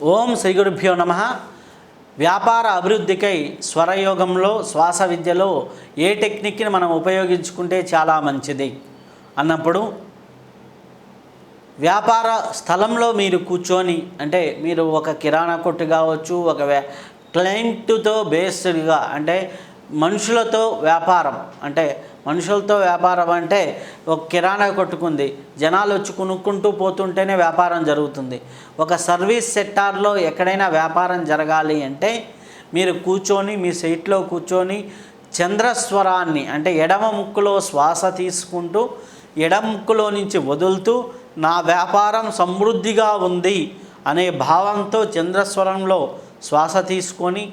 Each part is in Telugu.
ఓం శ్రీ గురుభ్యో నమ. వ్యాపార అభివృద్ధికై స్వరయోగంలో శ్వాస విద్యలో ఏ టెక్నిక్ని మనం ఉపయోగించుకుంటే చాలా మంచిది అన్నప్పుడు, వ్యాపార స్థలంలో మీరు కూర్చొని, అంటే మీరు ఒక కిరాణా కొట్టు కావచ్చు, ఒక క్లయింట్తో బేస్డ్గా, అంటే మనుషులతో వ్యాపారం, అంటే మనుషులతో వ్యాపారం అంటే ఒక కిరాణా కొట్టుకుంది, జనాలు వచ్చి కొనుక్కుంటూ పోతుంటేనే వ్యాపారం జరుగుతుంది. ఒక సర్వీస్ సెక్టార్లో ఎక్కడైనా వ్యాపారం జరగాలి అంటే మీరు కూర్చొని, మీ సీట్లో కూర్చొని చంద్రస్వరాన్ని, అంటే ఎడమ ముక్కులో శ్వాస తీసుకుంటూ ఎడమ ముక్కులో నుంచి వదులుతూ నా వ్యాపారం సమృద్ధిగా ఉంది అనే భావంతో చంద్రస్వరంలో శ్వాస తీసుకొని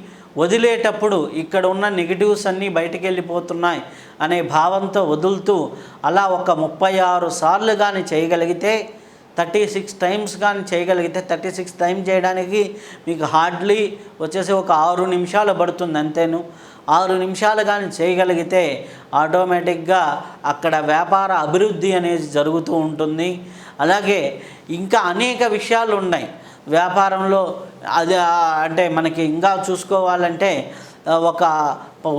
వదిలేటప్పుడు ఇక్కడ ఉన్న నెగిటివ్స్ అన్నీ బయటికి వెళ్ళిపోతున్నాయి అనే భావంతో వదులుతూ అలా ఒక 36 సార్లు కానీ చేయగలిగితే, 36 టైమ్స్ కానీ చేయగలిగితే, 36 టైం చేయడానికి మీకు హార్డ్లీ వచ్చేసి ఒక 6 నిమిషాలు పడుతుంది అంతేను. 6 నిమిషాలు కానీ చేయగలిగితే ఆటోమేటిక్గా అక్కడ వ్యాపార అభివృద్ధి అనేది జరుగుతూ ఉంటుంది. అలాగే ఇంకా అనేక విషయాలు ఉన్నాయి వ్యాపారంలో. అది అంటే మనకి ఇంకా చూసుకోవాలంటే ఒక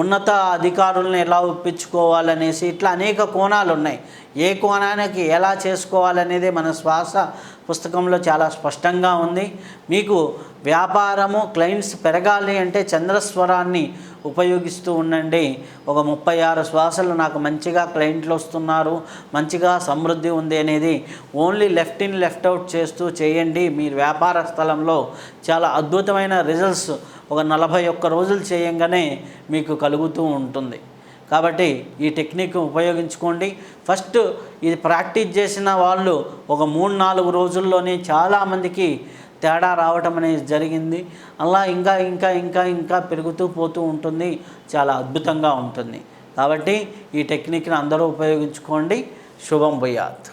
ఉన్నత అధికారులను ఎలా ఒప్పించుకోవాలనేసి ఇట్లా అనేక కోణాలు ఉన్నాయి. ఏ కోణానికి ఎలా చేసుకోవాలనేది మన శ్వాస పుస్తకంలో చాలా స్పష్టంగా ఉంది. మీకు వ్యాపారము క్లయింట్స్ పెరగాలి అంటే చంద్రస్వరాన్ని ఉపయోగిస్తూ ఉండండి. ఒక 36 శ్వాసలు నాకు మంచిగా క్లయింట్లు వస్తున్నారు, మంచిగా సమృద్ధి ఉంది అనేది only left in left out చేస్తూ చేయండి. మీ వ్యాపార స్థలంలో చాలా అద్భుతమైన రిజల్ట్స్ ఒక 41 రోజులు చేయంగానే మీకు కలుగుతూ ఉంటుంది. కాబట్టి ఈ టెక్నిక్ ఉపయోగించుకోండి. ఫస్ట్ ఇది ప్రాక్టీస్ చేసిన వాళ్ళు ఒక 3-4 రోజుల్లోనే చాలామందికి తేడా రావటం అనేది జరిగింది. అలా ఇంకా ఇంకా ఇంకా ఇంకా పెరుగుతూ పోతూ ఉంటుంది. చాలా అద్భుతంగా ఉంటుంది. కాబట్టి ఈ టెక్నిక్ని అందరూ ఉపయోగించుకోండి. శుభం భూయాత్.